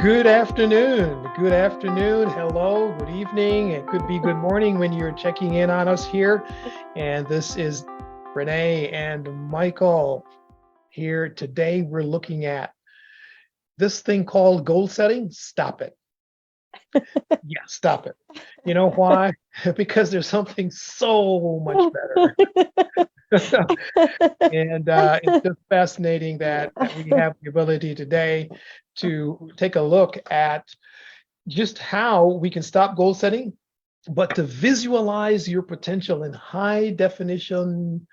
Good afternoon. Good afternoon. Hello. Good evening. It could be good morning when you're checking in on us here. And this is Renee and Michael here. Today, we're looking at this thing called goal setting. Stop it. Yeah, stop it. You know why? Because there's something so much better. And it's just fascinating that we have the ability today to take a look at just how we can stop goal setting, but to visualize your potential in high definition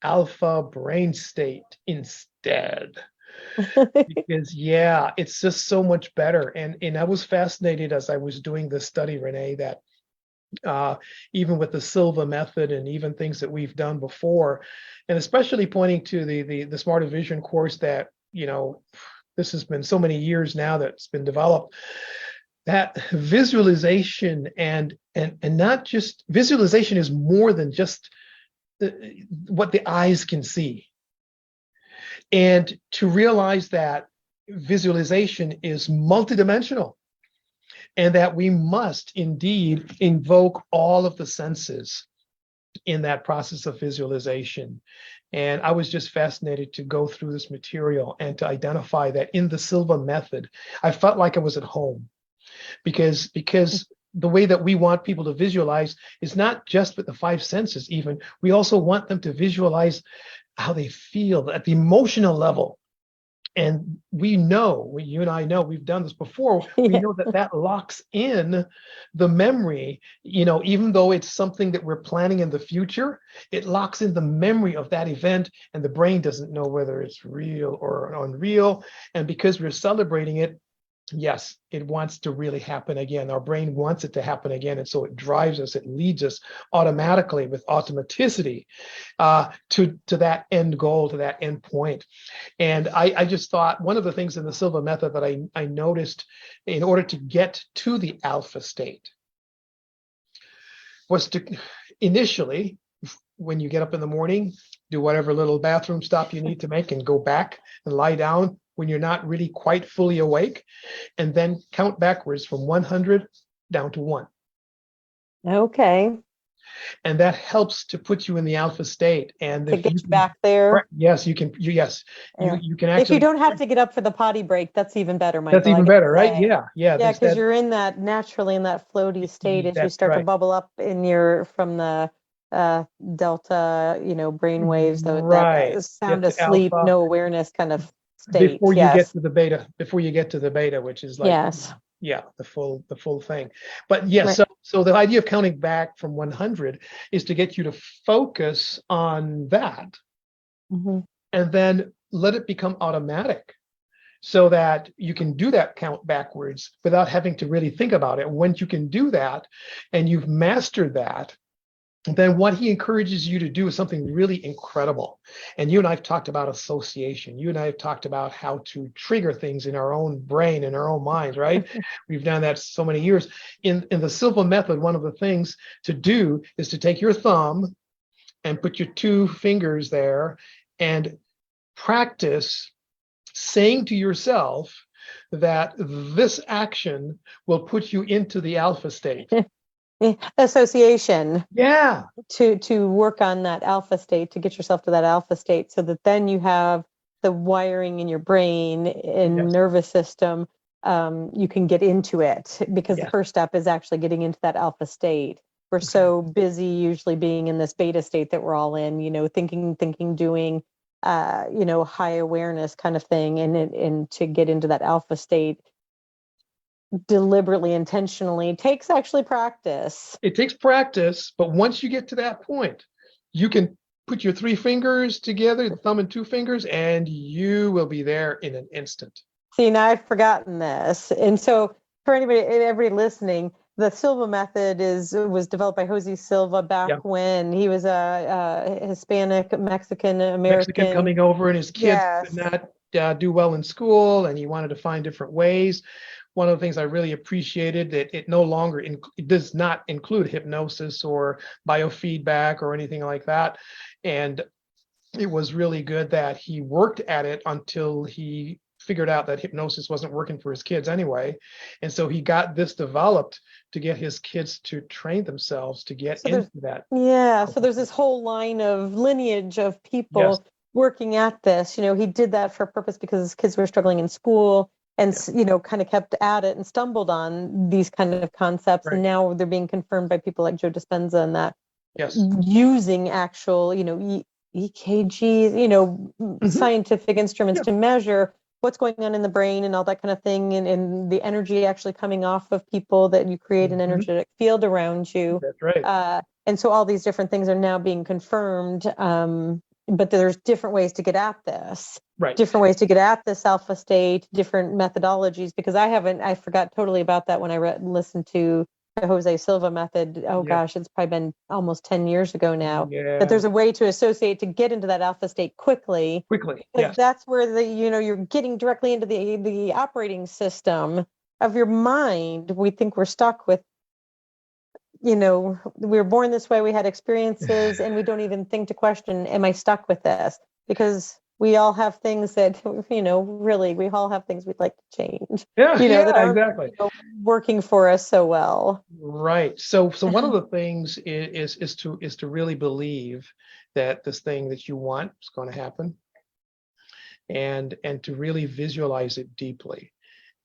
alpha brain state instead. Because yeah, it's just so much better. And I was fascinated as I was doing this study, Renee, that even with the Silva method and even things that we've done before, and especially pointing to the Smarter Vision course that, this has been so many years now that's been developed, that visualization and not just visualization is more than just what the eyes can see. And to realize that visualization is multidimensional and that we must indeed invoke all of the senses in that process of visualization. And I was just fascinated to go through this material and to identify that in the Silva method, I felt like I was at home. Because the way that we want people to visualize is not just with the five senses. Even we also want them to visualize how they feel at the emotional level. And we know, you and I know, we've done this before. We know that locks in the memory, even though it's something that we're planning in the future, it locks in the memory of that event, and the brain doesn't know whether it's real or unreal. And because we're celebrating it, yes, it wants to really happen again. Our brain wants it to happen again. And so it drives us, it leads us automatically with automaticity to that end goal, to that end point. And I just thought one of the things in the Silva method that I noticed in order to get to the alpha state was to initially, when you get up in the morning, do whatever little bathroom stop you need to make and go back and lie down when you're not really quite fully awake, and then count backwards from 100 down to 1. Okay. And that helps to put you in the alpha state. And to get you back there. Yes, you can. Yes, yeah. you can actually. If you don't have to get up for the potty break, that's even better, Michael. That's even better, right? Yeah. Yeah, because you're in that naturally in that floaty state as you start to bubble up in from the delta, brain waves, that sound asleep, alpha, no awareness kind of state. Before you get to the beta, which is like the full thing. But yes, so the idea of counting back from 100 is to get you to focus on that, and then let it become automatic, so that you can do that count backwards without having to really think about it. Once you can do that and you've mastered that, then what he encourages you to do is something really incredible. And you and I have talked about association. You and I have talked about how to trigger things in our own brain, in our own minds, right? We've done that so many years. In the Silva method, one of the things to do is to take your thumb and put your 2 fingers there and practice saying to yourself that this action will put you into the alpha state. Association. Yeah. To work on that alpha state, to get yourself to that alpha state, so that then you have the wiring in your brain and nervous system. You can get into it, because the first step is actually getting into that alpha state. We're so busy usually being in this beta state that we're all in, thinking, doing, high awareness kind of thing. And to get into that alpha state deliberately, intentionally, takes actually practice. It takes practice, but once you get to that point, you can put your 3 fingers together, the thumb and 2 fingers, and you will be there in an instant. See, now I've forgotten this. And so for everybody listening, the Silva method was developed by Jose Silva back when he was a Hispanic, Mexican American coming over, and his kids did not do well in school, and he wanted to find different ways. One of the things I really appreciated, that it no longer it does not include hypnosis or biofeedback or anything like that. And it was really good that he worked at it until he figured out that hypnosis wasn't working for his kids anyway. And so he got this developed to get his kids to train themselves to get into that. Yeah, so there's this whole line of lineage of Yes. people working at this. He did that for a purpose because his kids were struggling in school and, kind of kept at it and stumbled on these kind of concepts. Right. And now they're being confirmed by people like Joe Dispenza and that Yes. using actual, EKGs, scientific instruments to measure what's going on in the brain and all that kind of thing, and the energy actually coming off of people, that you create an energetic field around you. That's right. And so all these different things are now being confirmed. But there's different ways to get at this, Right. different ways to get at this alpha state, different methodologies, because I forgot totally about that when I listened to the Jose Silva method. Oh gosh, it's probably been almost 10 years ago now. Yeah. That there's a way to associate to get into that alpha state quickly. Yes. That's where you're getting directly into the operating system of your mind. We think we're stuck with, we were born this way, we had experiences, and we don't even think to question, am I stuck with this? Because we all have things that, really, we all have things we'd like to change. That aren't exactly working for us so well. Right. So one of the things is to really believe that this thing that you want is going to happen, and to really visualize it deeply.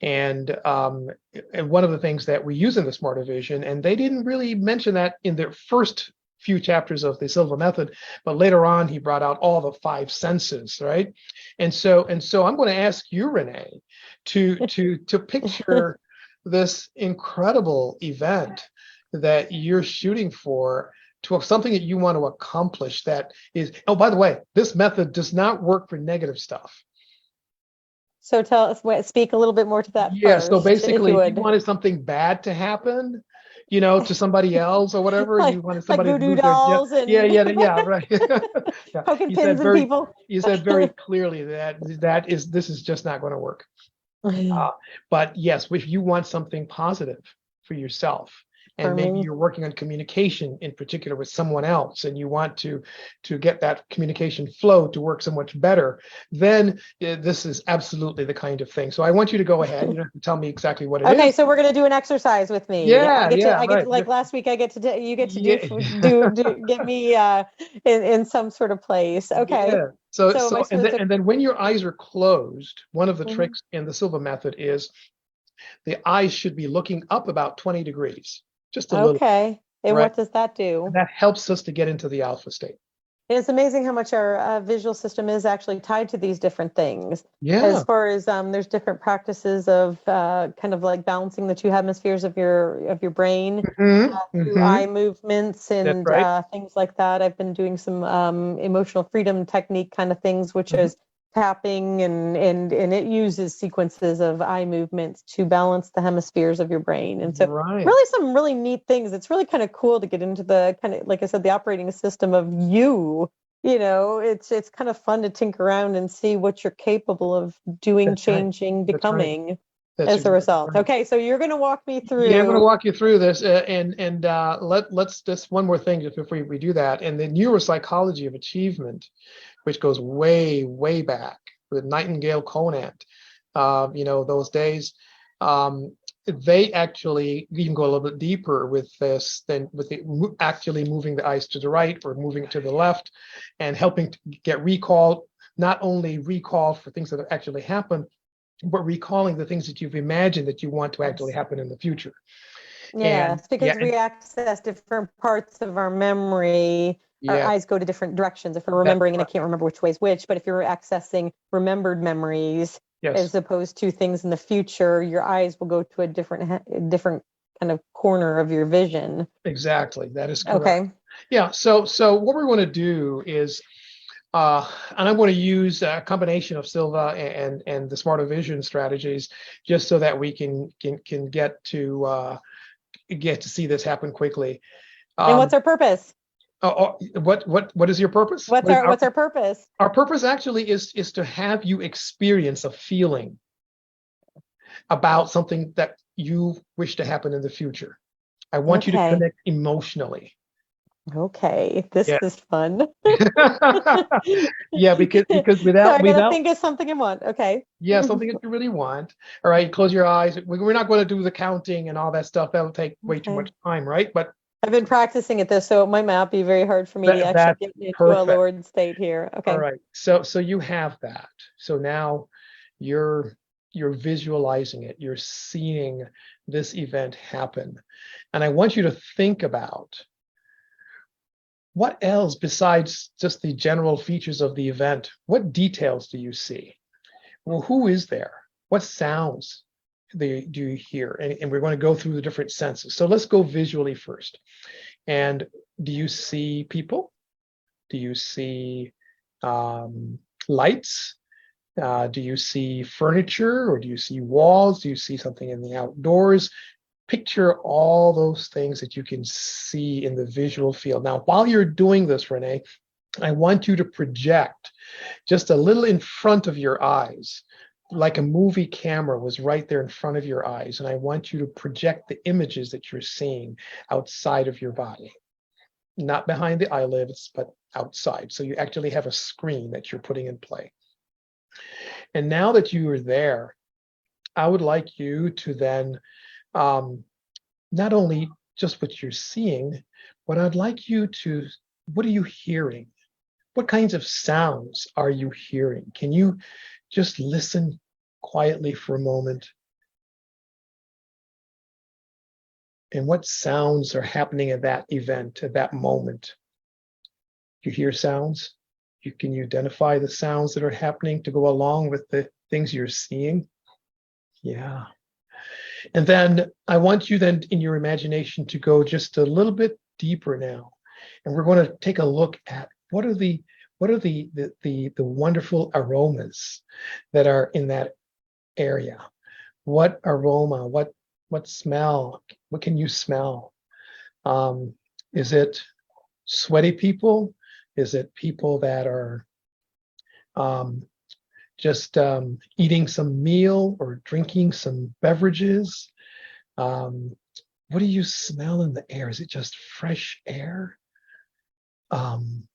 And one of the things that we use in the Smarter Vision, and they didn't really mention that in their first few chapters of the Silva method, but later on he brought out all the 5 senses, right? And so I'm going to ask you, Renee, to picture this incredible event that you're shooting for, to something that you want to accomplish. That is, oh, by the way, this method does not work for negative stuff. So tell us, speak a little bit more to that. Yeah. First, So basically, if you would. wanted something bad to happen, to somebody else or whatever, you wanted somebody like to voodoo lose dolls their, and right. poking pins in people. You said very clearly that this is just not going to work. But yes, if you want something positive for yourself, and maybe you're working on communication in particular with someone else, and you want to get that communication flow to work so much better, then this is absolutely the kind of thing. So I want you to go ahead. You don't have to tell me exactly what it is. Okay, so we're going to do an exercise with me. I get to, like last week, you get to get me in some sort of place. Okay. Yeah. So and then when your eyes are closed, one of the tricks in the Silva method is the eyes should be looking up about 20 degrees. Just a little. Okay. And right? What does that do? And that helps us to get into the alpha state. It's amazing how much our visual system is actually tied to these different things. Yeah. As far as there's different practices of kind of like balancing the 2 hemispheres of your brain through eye movements and things like that. I've been doing some emotional freedom technique kind of things, which is tapping, and it uses sequences of eye movements to balance the hemispheres of your brain. And so really some really neat things. It's really kind of cool to get into the kind of, like I said, the operating system of you. It's kind of fun to tinker around and see what you're capable of doing, changing, becoming as a result. Okay, so you're going to walk me through. Yeah, I'm going to walk you through this, and let's just one more thing just before we do that. And the neuropsychology of achievement, which goes way, way back with Nightingale Conant, those days, they actually even go a little bit deeper with this than with actually moving the eyes to the right or moving to the left, and helping to get recall, not only recall for things that have actually happened, but recalling the things that you've imagined that you want to actually happen in the future. Yes, because we access different parts of our memory. Our eyes go to different directions. If we're remembering, and I can't remember which way's which, but if you're accessing remembered memories as opposed to things in the future, your eyes will go to a different kind of corner of your vision. Exactly. That is correct. Okay. Yeah. So what we're going to do is, and I'm going to use a combination of Silva and the Smarter Vision strategies, just so that we can get to see this happen quickly. And what's our purpose? What is your purpose? What's our purpose? Our purpose actually is to have you experience a feeling about something that you wish to happen in the future. I want you to connect emotionally Okay, this Yeah. is fun. Yeah, because So I gotta without think of something I want. Okay. yeah, something that you really want. All right, close your eyes. We're not going to do the counting and all that stuff. That'll take way too Okay. much time, right? But I've been practicing it though, so it might not be very hard for me to actually that's get into a perfect. lowered state here. All Okay. right. So you have that. So now you're you're visualizing it. You're seeing this event happen. And I want you to think about what else besides just the general features of the event. What details do you see? Well, who is there? What sounds do you hear? And we're going to go through the different senses. So let's go visually first. And do you see people? Do you see lights? Do you see furniture, or do you see walls? Do you see something in the outdoors? Picture all those things that you can see in the visual field. Now, while you're doing this, Renee, I want you to project just a little in front of your eyes, like a movie camera was right there in front of your eyes. And I want you to project the images that you're seeing outside of your body, not behind the eyelids, but outside. So you actually have a screen that you're putting in play. And now that you are there, I would like you to then not only just what you're seeing, but I'd like you to, what are you hearing? What kinds of sounds are you hearing? Can you just listen quietly for a moment? And what sounds are happening at that event, at that moment? You hear sounds? Can you identify the sounds that are happening to go along with the things you're seeing? Yeah. And then I want you then in your imagination to go just a little bit deeper now. And we're going to take a look at what are the wonderful aromas that are in that area. What aroma, what smell, what can you smell? Is it sweaty people? Is it people that are um, just eating some meal or drinking some beverages? Um, what do you smell in the air? Is it just fresh air? Um,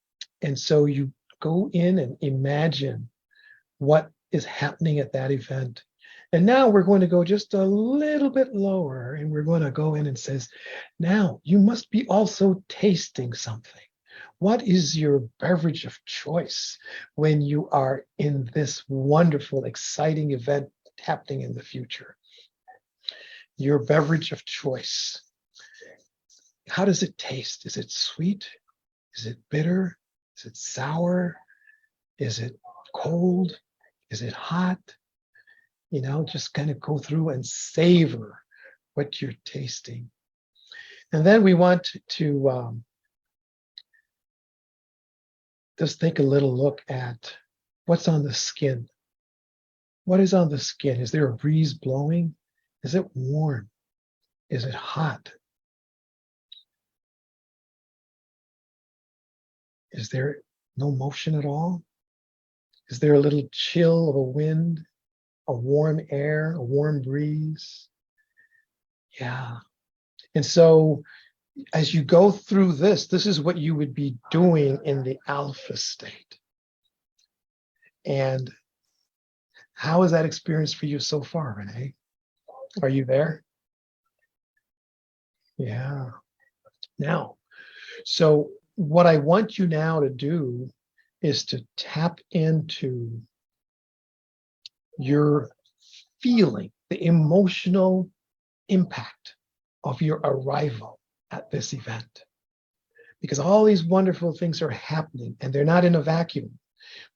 and so you go in and imagine what is happening at that event. And now we're going to go just a little bit lower, and we're going to go in and says, now you must be also tasting something. What is your beverage of choice when you are in this wonderful, exciting event happening in the future? Your beverage of choice. How does it taste? Is it sweet? Is it bitter? Is it sour? Is it cold? Is it hot? You know, just kind of go through and savor what you're tasting. And then we want to just take a little look at what's on the skin. What is on the skin? Is there a breeze blowing? Is it warm? Is it hot? Is there no motion at all? Is there a little chill of a wind, a warm air, a warm breeze? Yeah. And so as you go through this is what you would be doing in the alpha state. And how is that experience for you so far, Renee? Are you there? Yeah. Now, so what I want you now to do is to tap into your feeling, the emotional impact of your arrival at this event. Because all these wonderful things are happening and they're not in a vacuum.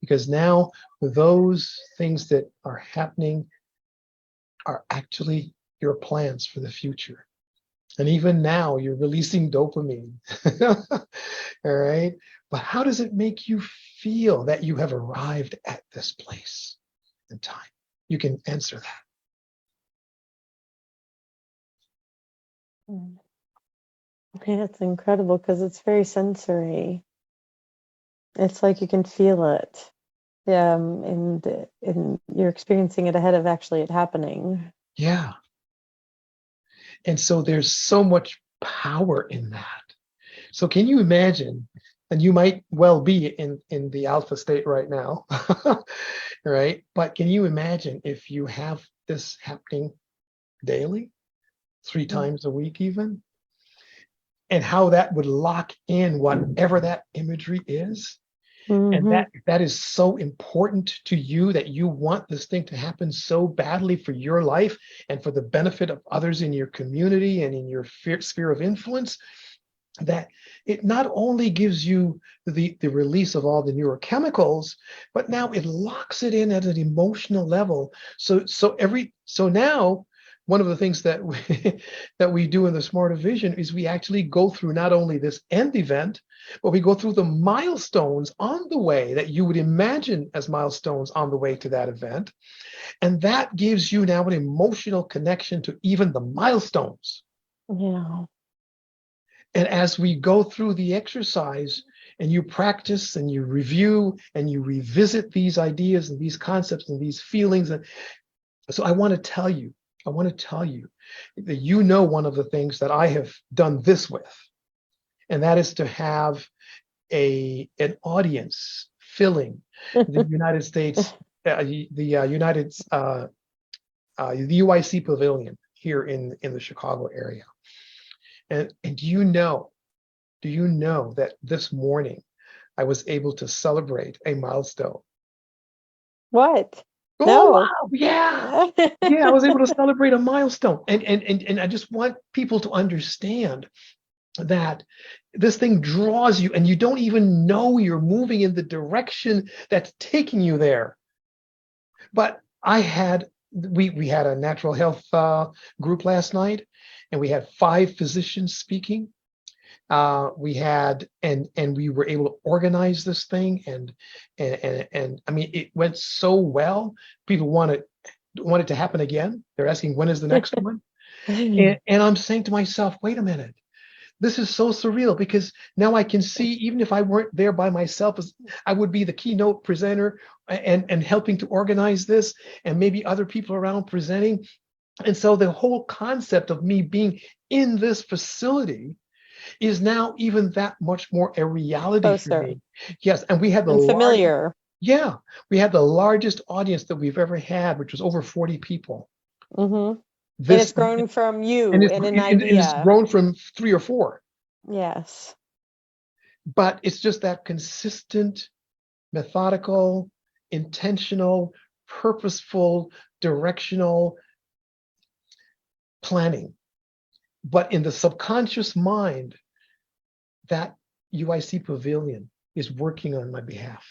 Because now those things that are happening are actually your plans for the future. And even now you're releasing dopamine. All right. But how does it make you feel that you have arrived at this place in time? You can answer that. Okay, that's incredible because it's very sensory. It's like you can feel it. And you're experiencing it ahead of actually it happening. Yeah. And so there's so much power in that So can you imagine, and you might well be in the alpha state right now, right? But can you imagine if you have this happening daily, 3 times a week even, and how that would lock in whatever that imagery is? And Mm-hmm. that is so important to you, that you want this thing to happen so badly for your life and for the benefit of others in your community and in your sphere of influence, that it not only gives you the release of all the neurochemicals, but now it locks it in at an emotional level. So now one of the things that that we do in the Smarter Vision is we actually go through not only this end event, but we go through the milestones on the way that you would imagine as milestones on the way to that event. And that gives you now an emotional connection to even the milestones. Yeah. And as we go through the exercise and you practice and you review and you revisit these ideas and these concepts and these feelings. And so I want to tell you that one of the things that I have done this with, and that is to have an audience filling the United States, the UIC Pavilion here in the Chicago area. And do you know that this morning I was able to celebrate a milestone? What? Oh No. wow, yeah. Yeah, I was able to celebrate a milestone. And I just want people to understand that this thing draws you and you don't even know you're moving in the direction that's taking you there. But we had a natural health group last night, and we had 5 physicians speaking. We had and we were able to organize this thing, and I mean, it went so well. People want it to happen again. They're asking, when is the next one? And I'm saying to myself, wait a minute, this is so surreal, because now I can see, even if I weren't there by myself, as I would be the keynote presenter and helping to organize this, and maybe other people around presenting. And so the whole concept of me being in this facility is now even that much more a reality for Closer me. Yes, and we had and familiar. we had the largest audience that we've ever had, which was over 40 people. Mm-hmm. And it's This grown from and you it's and an and it's idea. grown from 3 or 4, Yes. but it's just that consistent, methodical, intentional, purposeful, directional planning. But in the subconscious mind, that UIC pavilion is working on my behalf.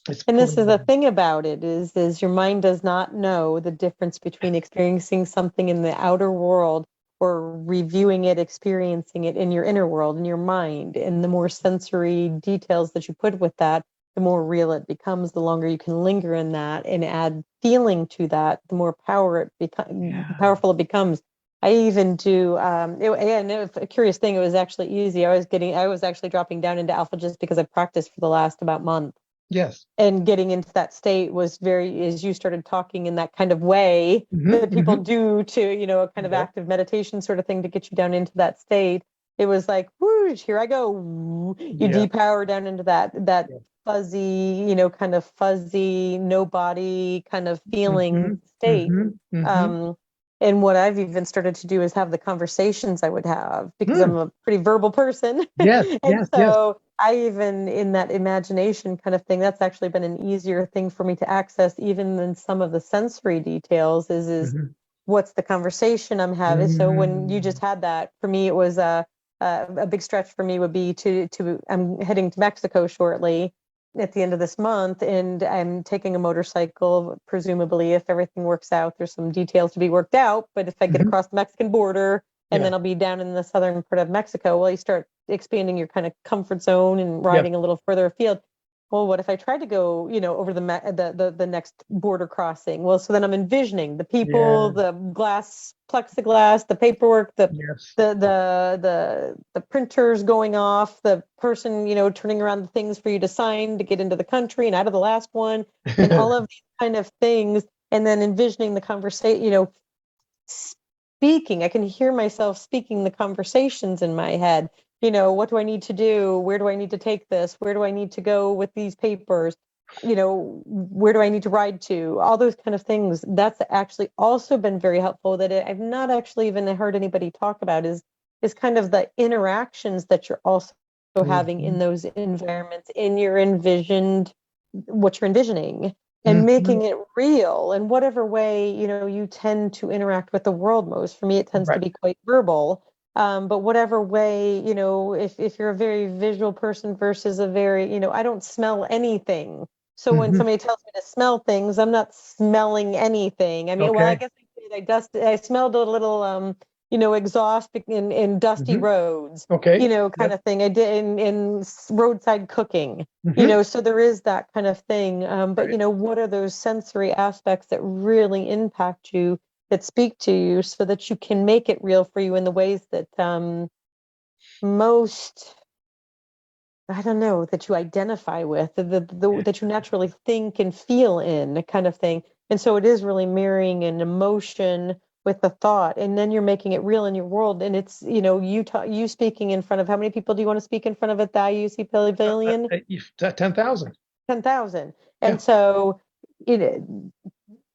It's And this pulling is the me. thing about it is your mind does not know the difference between experiencing something in the outer world or reviewing it, experiencing it in your inner world, in your mind. And the more sensory details that you put with that, the more real it becomes. The longer you can linger in that and add feeling to that, the more Yeah. powerful it becomes. I even do, a curious thing, it was actually easy. I was actually dropping down into alpha just because I practiced for the last about month, Yes. and getting into that state was very, as you started talking in that kind of way Mm-hmm, that people mm-hmm. do to, a kind of Yep. active meditation sort of thing to get you down into that state. It was like, whoosh, here I go. You Yeah. depower down into that Yeah. fuzzy, kind of fuzzy, no body kind of feeling Mm-hmm, state. mm-hmm, mm-hmm. Um, and what I've even started to do is have the conversations I would have, because I'm Mm. a pretty verbal person. Yes, And yes, yes. so I even, in that imagination kind of thing, that's actually been an easier thing for me to access, even than some of the sensory details. Is Mm-hmm. what's the conversation I'm having? So when you just Mm. had that, for me, it was a big stretch for me would be to I'm heading to Mexico shortly at the end of this month, and I'm taking a motorcycle, presumably, if everything works out. There's some details to be worked out, but if I get Mm-hmm. across the Mexican border, and Yeah. then I'll be down in the southern part of Mexico, well, you start expanding your kind of comfort zone and Yep. riding a little further afield. Well, what if I tried to go, over the next border crossing? Well, so then I'm envisioning the people, Yeah. the plexiglass, the paperwork, the Yes. the the the printers going off, the person, turning around the things for you to sign to get into the country and out of the last one, and all of these kind of things, and then envisioning the conversation, speaking. I can hear myself speaking the conversations in my head. What do I need to do? Where do I need to take this? Where do I need to go with these papers? Where do I need to ride to? All those kind of things. That's actually also been very helpful that I've not actually even heard anybody talk about is kind of the interactions that you're also having in Mhm. those environments, in your envisioned, what you're envisioning, and Mhm. making it real in whatever way, you tend to interact with the world most. For me, it tends to Right. be quite verbal. But whatever way, if you're a very visual person versus a very, I don't smell anything. So when Mhm. somebody tells me to smell things, I'm not smelling anything. I mean, well, I Okay. guess I smelled a little, exhaust in dusty Mhm. roads, Okay. kind Yep. of thing. I did in roadside cooking, Mhm. so there is that kind of thing. But, Right. what are those sensory aspects that really impact you, that speak to you, so that you can make it real for you in the ways that most, I don't know, that you identify with, that you naturally think and feel in, kind of thing. And so it is really marrying an emotion with the thought, and then you're making it real in your world. And it's, you speaking in front of, how many people do you want to speak in front of at the IUC Pavilion? If 10,000. 10,000. Yeah. And so it,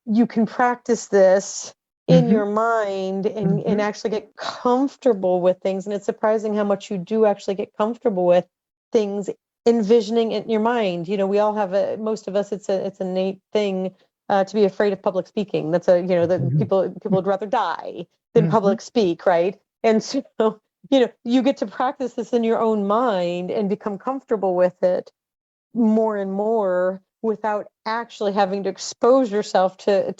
you can practice this in Mhm. your mind, and Mhm. actually get comfortable with things. And it's surprising how much you do actually get comfortable with things, envisioning it in your mind. We all have most of us, it's an innate thing, to be afraid of public speaking. That's that Mhm. people would rather die than Mhm. public speak, right? And so, you get to practice this in your own mind and become comfortable with it more and more, without actually having to expose yourself to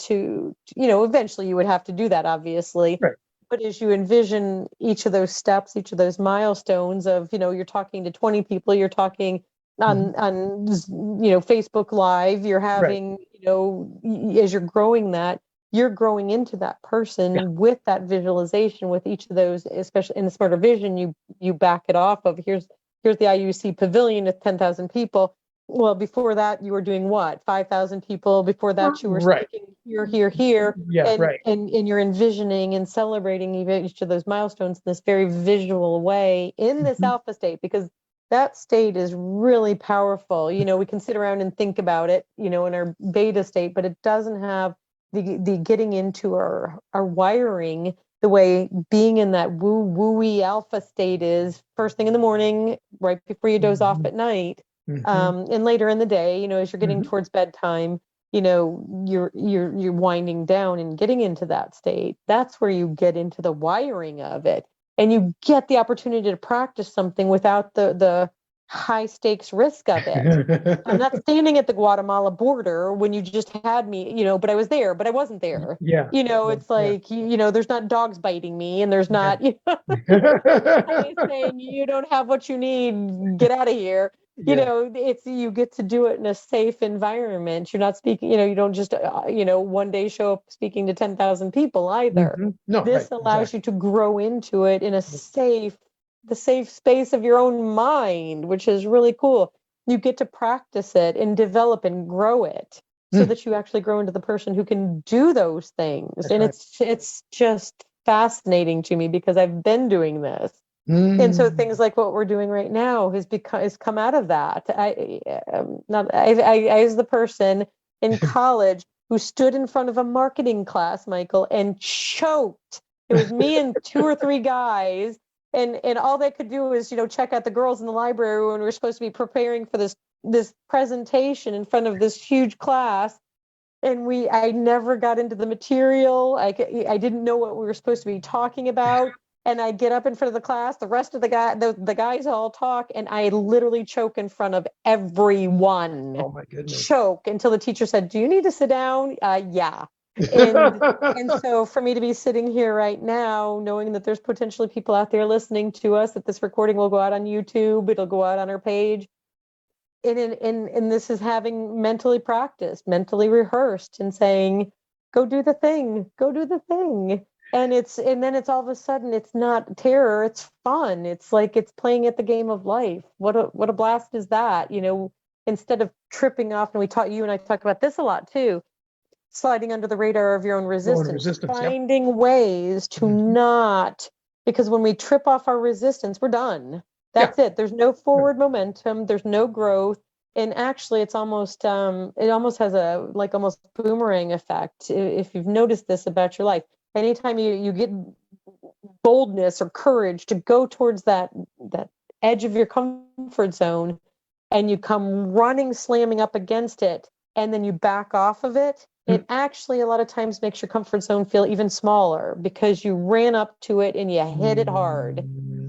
eventually you would have to do that, obviously. Right. But as you envision each of those steps, each of those milestones of, you're talking to 20 people, you're talking Mhm. on Facebook Live, you're Right. having, as you're growing that, you're growing into that Yeah. person with that visualization, with each of those. Especially in the Smarter Vision, you back it off of, here's the IUC pavilion with 10,000 people. Well, before that, you were doing what? 5,000 people. Before that, you were Right. speaking here, here, here, Yeah. and Right. and you're envisioning and celebrating each of those milestones in this very visual way in this Mhm. alpha state, because that state is really powerful. We can sit around and think about it, in our beta state, but it doesn't have the getting into our wiring the way being in that wooey alpha state is first thing in the morning, right before you doze off Mhm. at night, Mhm. and later in the day, as you're getting Mhm. towards bedtime, you're winding down and getting into that state. That's where you get into the wiring of it, and you get the opportunity to practice something without the high stakes risk of it. I'm not standing at the Guatemala border when you just had me, but I was there, but I wasn't there. Yeah. Yeah. It's Yeah. like, there's not dogs biting me, and there's Yeah. not, somebody saying you don't have what you need, get out of here. Yeah. It's, you get to do it in a safe environment. You're not speaking, you don't just, one day show up speaking to 10,000 people either. Mhm. No. Right. This allows Exactly. you to grow into it in the safe space of your own mind, which is really cool. You get to practice it and develop and grow it, so Mm. that you actually grow into the person who can do those things. That's And right. it's just fascinating to me, because I've been doing this. And so Mm. things like what we're doing right now has come out of that. Not I was the person in college who stood in front of a marketing class, Michael, and choked. It was me and two or three guys, and all they could do was, check out the girls in the library when we were supposed to be preparing for this presentation in front of this huge class. And I never got into the material. I didn't know what we were supposed to be talking about. And I get up in front of the class, the rest of the guys all talk, and I literally choke in front of everyone. Oh my goodness. Choke until the teacher said, "Do you need to sit down?" Yeah. And so for me to be sitting here right now, knowing that there's potentially people out there listening to us, that this recording will go out on YouTube, it'll go out on our page, and this is having mentally practiced, mentally rehearsed, and saying, go do the thing, go do the thing. And then it's all of a sudden, it's not terror, it's fun. It's like it's playing at the game of life. What a blast is that, instead of tripping off. And you and I talk about this a lot too, sliding under the radar of your own Oh, and resistance, resistance. Yep. finding ways to Mhm. not, because when we trip off our resistance, we're done. That's it. There's no forward momentum. There's no growth. And actually, it's almost it almost has a like almost boomerang effect. If you've noticed this about your life, anytime you get boldness or courage to go towards that edge of your comfort zone, and you come running, slamming up against it, and then you back off of it, it actually a lot of times makes your comfort zone feel even smaller because you ran up to it and you hit it hard.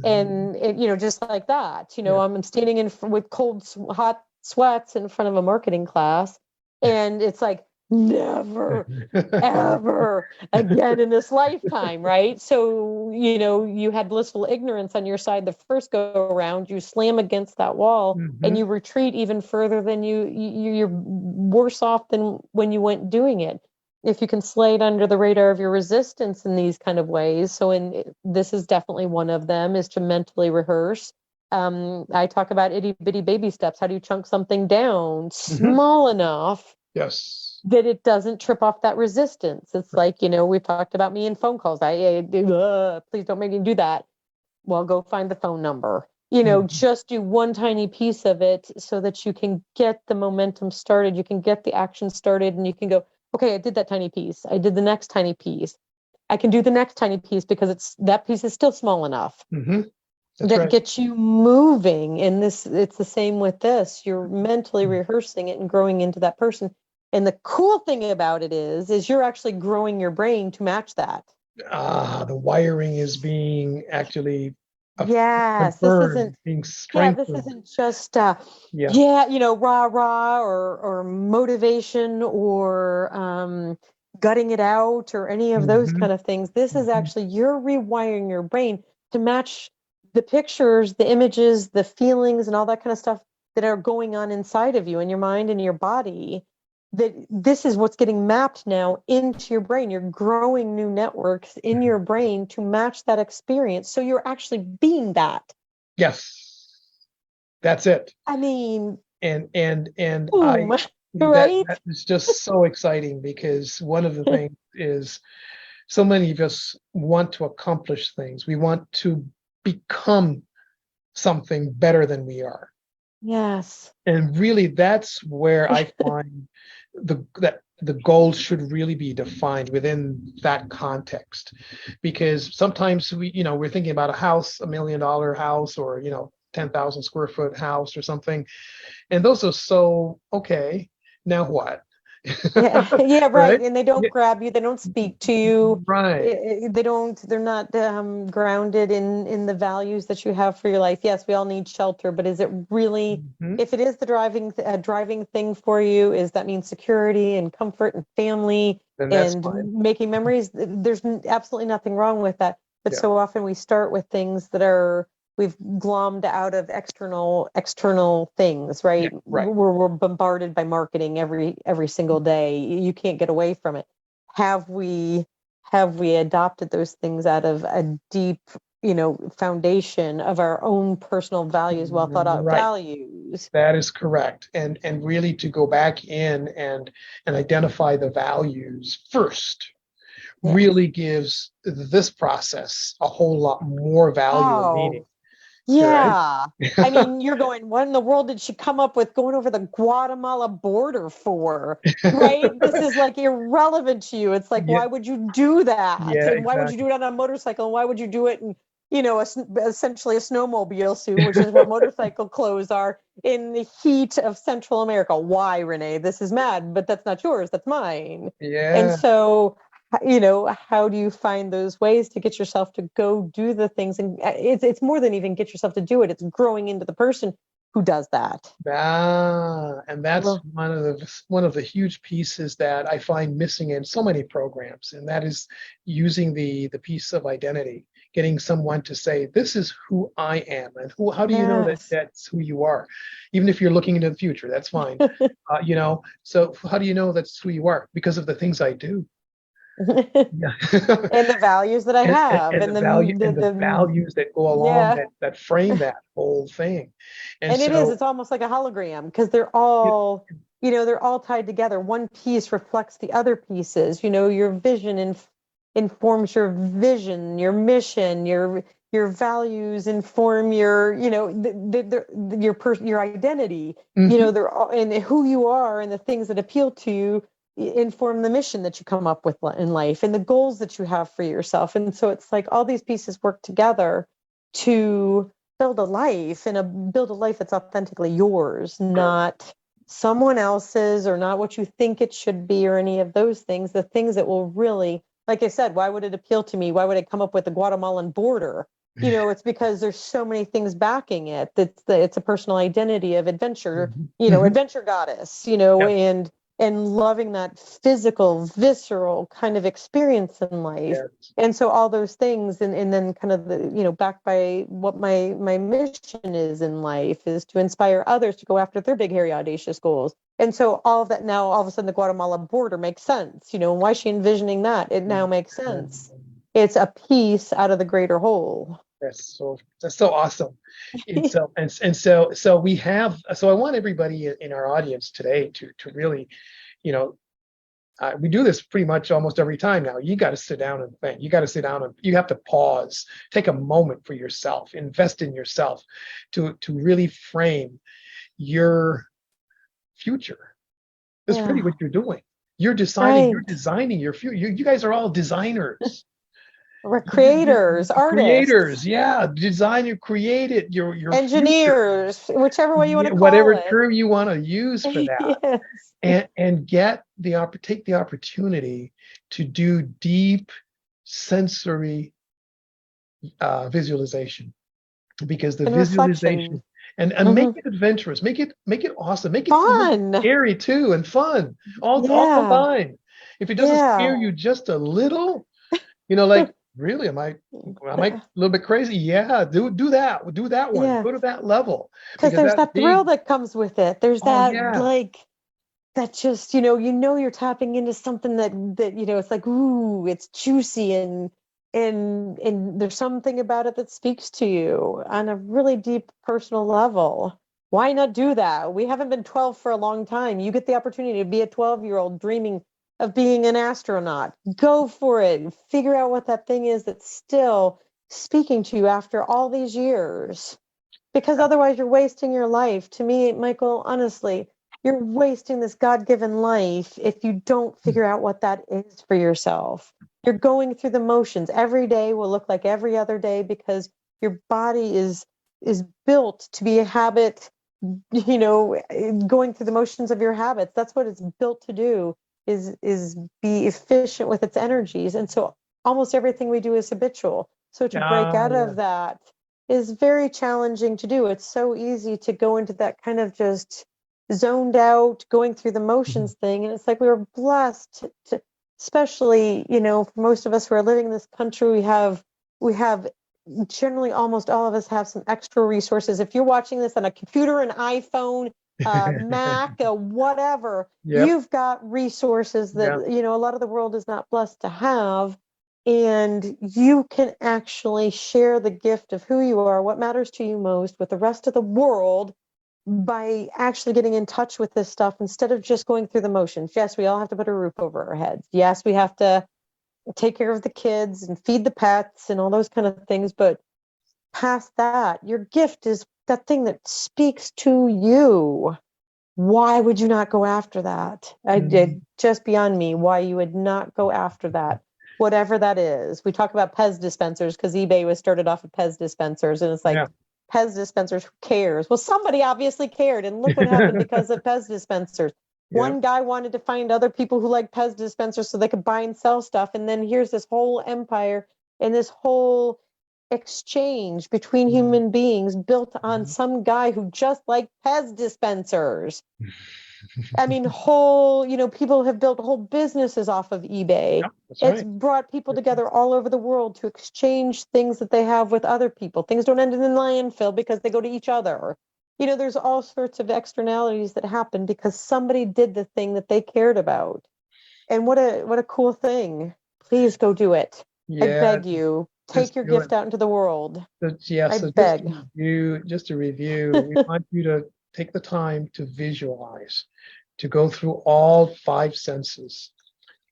And it, just like that, I'm standing with hot sweats in front of a marketing class, and it's like, never ever again in this lifetime, right? So you had blissful ignorance on your side the first go around. You slam against that wall and you retreat even further than you're worse off than when you went doing it. If you can slide under the radar of your resistance in these kind of ways, this is definitely one of them, is to mentally rehearse. I talk about itty bitty baby steps. How do you chunk something down small enough that it doesn't trip off that resistance? It's like, we've talked about me in phone calls. Please don't make me do that. Well, go find the phone number. Just do one tiny piece of it so that you can get the momentum started. You can get the action started, and you can go, okay, I did that tiny piece. I did the next tiny piece. I can do the next tiny piece because that piece is still small enough. That gets you moving. And it's the same with this. You're mentally rehearsing it and growing into that person. And the cool thing about it is you're actually growing your brain to match that. The wiring is being actually this isn't being strengthened. This isn't just rah rah or motivation or gutting it out or any of those kind of things. This is actually, you're rewiring your brain to match the pictures, the images, the feelings, and all that kind of stuff that are going on inside of you, in your mind and your body. That this is what's getting mapped now into your brain. You're growing new networks in your brain to match that experience. So you're actually being that. Yes, that's it. I mean, and boom, right? that is just so exciting, because one of the things is, so many of us want to accomplish things. We want to become something better than we are. Yes. And really, that's where I find that the goal should really be defined within that context. Because sometimes we're thinking about a house, $1 million house, or 10,000 square foot house or something, and those are so okay. Now what? Yeah, right. And they don't grab you. They don't speak to you. Right. They're not grounded in the values that you have for your life. Yes, we all need shelter, but is it really, if it is the driving thing for you, is that means security and comfort and family and making memories? There's absolutely nothing wrong with that. But so often we start with things that we've glommed out of external things, right? Yeah, right. We're bombarded by marketing every single day. You can't get away from it. Have we adopted those things out of a deep, foundation of our own personal values, well thought out values? That is correct. And really to go back in and identify the values first really gives this process a whole lot more value and meaning. Yeah. Right? I mean, you're going, what in the world did she come up with going over the Guatemala border for? Right? This is like irrelevant to you. It's like, why would you do that? Yeah, and why would you do it on a motorcycle? And why would you do it in, essentially a snowmobile suit, which is what motorcycle clothes are, in the heat of Central America? Why, Renee? This is mad, but that's not yours. That's mine. Yeah. And so, how do you find those ways to get yourself to go do the things? And it's more than even get yourself to do it. It's growing into the person who does that. And that's one of the huge pieces that I find missing in so many programs. And that is using the piece of identity, getting someone to say, this is who I am. And how do you know that that's who you are? Even if you're looking into the future, that's fine. So how do you know that's who you are? Because of the things I do. And the values that I have, and the values that go along that frame that whole thing. And so, it's almost like a hologram, because they're all they're all tied together. One piece reflects the other pieces. Your vision informs your vision, your mission, your your values inform your, your identity. Mhm. They're all, and who you are and the things that appeal to you inform the mission that you come up with in life and the goals that you have for yourself. And so it's like all these pieces work together to build a life build a life that's authentically yours, not someone else's or not what you think it should be or any of those things. The things that will really, like I said, why would it appeal to me? Why would I come up with the Guatemalan border? It's because there's so many things backing it. It's a personal identity of adventure, Mhm. Mhm. adventure goddess, Yeah. and loving that physical, visceral kind of experience in life. Yes. And so all those things, and then kind of backed by what my mission is in life is to inspire others to go after their big, hairy, audacious goals. And so all of that now, all of a sudden, the Guatemala border makes sense. And why is she envisioning that? It now makes sense. It's a piece out of the greater whole. That's so awesome. And so we have, so I want everybody in our audience today to really, you know, we do this pretty much almost every time now. You got to sit down and think. You got to sit down and you have to pause, take a moment for yourself, invest in yourself to really frame your future. That's pretty Yeah. what you're doing. You're Right. designing your future. You guys are all designers. We're creators, artists, Creators, yeah. Design, you create it, your future. engineers, whichever way you want Yeah, to call whatever it. term you want to use for that. Yes. And take the opportunity to do deep sensory visualization, because the And reflection. visualization and make Hmm. it adventurous, make it awesome, make it a little Fun. scary too, and fun, all Yeah. combined. If it doesn't Yeah. scare you just a little, like, really, am I a little bit crazy? Yeah, do that one. Yeah. Go to that level, Because because there's that that thrill big. that comes with it. There's Oh that yeah. like that just, you're tapping into something that it's like, ooh, it's juicy and there's something about it that speaks to you on a really deep personal level. Why not do that? We haven't been 12 for a long time. You get the opportunity to be a 12-year-old dreaming of being an astronaut. Go for it. Figure out what that thing is that's still speaking to you after all these years. Because otherwise you're wasting your life. To me, Michael, honestly, you're wasting this God-given life if you don't figure out what that is for yourself. You're going through the motions. Every day will look like every other day because your body is built to be a habit, going through the motions of your habits. That's what it's built to do, is be efficient with its energies. And so almost everything we do is habitual. So to break Ah, out yeah. of that is very challenging to do. It's so easy to go into that kind of just zoned out, going through the Mhm. motions thing. And it's like we were blessed to, especially, for most of us who are living in this country, we have generally almost all of us have some extra resources. If you're watching this on a computer, an iPhone, Mac, whatever, Yep. you've got resources that, Yeah. a lot of the world is not blessed to have. And you can actually share the gift of who you are, what matters to you most with the rest of the world by actually getting in touch with this stuff instead of just going through the motions. Yes, we all have to put a roof over our heads. Yes, we have to take care of the kids and feed the pets and all those kind of things. But past that, your gift is that thing that speaks to you. Why would you not go after that? I Mm. did just beyond me why you would not go after that, whatever that is. We talk about Pez dispensers because eBay was started off with Pez dispensers, and it's like Yeah. Pez dispensers, who cares? Well, somebody obviously cared, and look what happened because of Pez dispensers. Yeah. One guy wanted to find other people who like Pez dispensers so they could buy and sell stuff, and then here's this whole empire and this whole exchange between Mhm. human beings built on Mhm. some guy who just liked Pez dispensers. I mean, whole, people have built whole businesses off of eBay. Yep, that's It's right. brought people That's right. together all over the world to exchange things that they have with other people. Things don't end in the landfill because they go to each other. There's all sorts of externalities that happen because somebody did the thing that they cared about. And what a cool thing. Please go do it. I Yeah, beg you. just Take your do it. gift out into the world. Yeah, I so just to beg. review, we want you to take the time to visualize, to go through all five senses.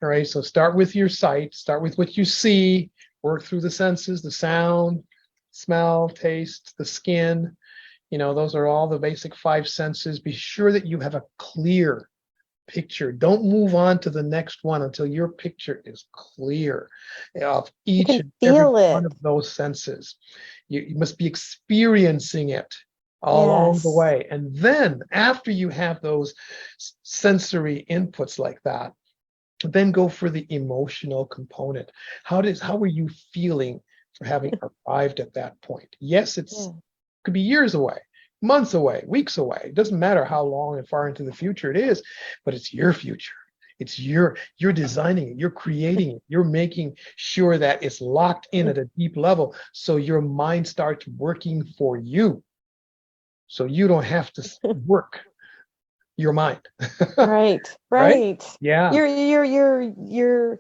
All right, so start with your sight, start with what you see, work through the senses, the sound, smell, taste, the skin. Those are all the basic five senses. Be sure that you have a clear picture. Don't move on to the next one until your picture is clear of each can and every feel one it. of those senses. You must be experiencing it along the Yes. way. And then after you have those sensory inputs like that, then go for the emotional component. How are you feeling for having arrived at that point? Yes, Yeah. could be years away, months away, weeks away. It doesn't matter how long and far into the future it is, but it's your future. It's you're designing it, you're creating it, you're making sure that it's locked in at a deep level so your mind starts working for you. So you don't have to work your mind. Right, Right? right. Yeah. We're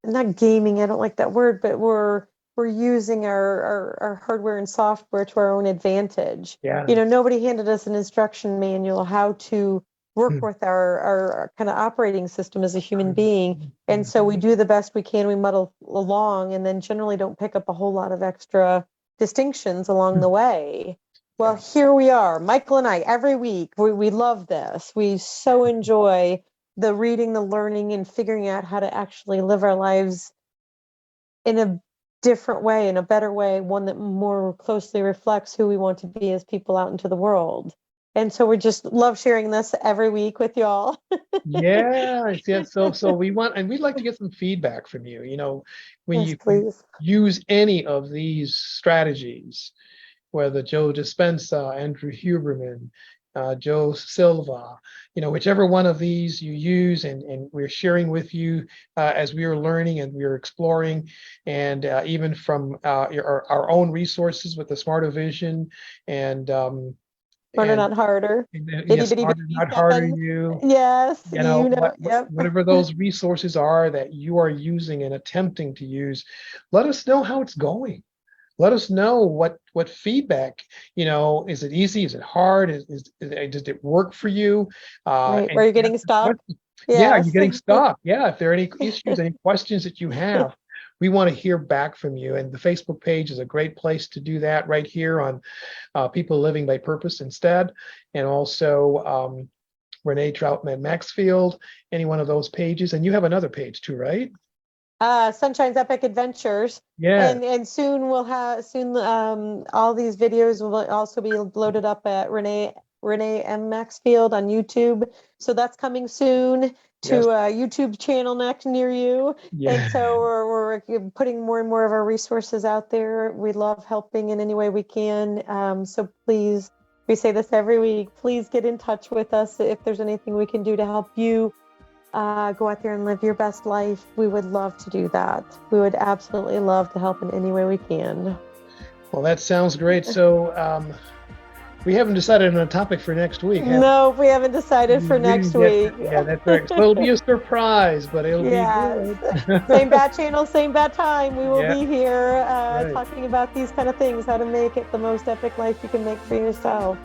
not gaming, I don't like that word, but we're using our hardware and software to our own advantage. Yeah. Nobody handed us an instruction manual how to work with our kind of operating system as a human being. And so we do the best we can, we muddle along, and then generally don't pick up a whole lot of extra distinctions along the way. Well, here we are, Michael and I, every week. We love this. We so enjoy the reading, the learning, and figuring out how to actually live our lives in a different way, in a better way, one that more closely reflects who we want to be as people out into the world. And so we just love sharing this every week with y'all. Yeah. So we'd like to get some feedback from you. When Yes, you please. use any of these strategies, whether Joe Dispenza, Andrew Huberman, Joe Silva, whichever one of these you use, and we're sharing with you as we are learning and we are exploring, and even from our own resources with the Smarter Vision and Smarter, and not harder. Itty yes, bitty Smarter, baby not harder seven. you. Yes, yep. Whatever those resources are that you are using and attempting to use, let us know how it's going. Let us know what feedback, is it easy? Is it hard? Does it work for you? Right. And Where you're getting stuck. yeah, are you Yes. getting stuck? Yeah, if there are any issues, any questions that you have, we want to hear back from you. And the Facebook page is a great place to do that right here on People Living by Purpose Instead. And also Renee Troutman Maxfield, any one of those pages. And you have another page too, right? Sunshine's Epic Adventures. Yeah. And soon all these videos will also be loaded up at Renee M. Maxfield on YouTube. So that's coming soon to Yes. a YouTube channel near you. And Yeah. so we're putting more and more of our resources out there. We love helping in any way we can. So please, we say this every week, please get in touch with us if there's anything we can do to help you go out there and live your best life. We would love to do that. We would absolutely love to help in any way we can. Well, that sounds great. So we haven't decided on a topic for next week, have No, we haven't decided we? for We next didn't get week. yeah, that's right. So it'll be a surprise, but it'll be Yes. good. Same bad channel, same bad time. We will Yeah, be here right. talking about these kind of things, how to make it the most epic life you can make for yourself.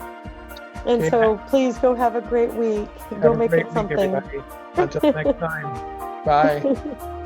And Okay. so please go have a great week. Have Go a make great it week, something. everybody. Until next time. Bye.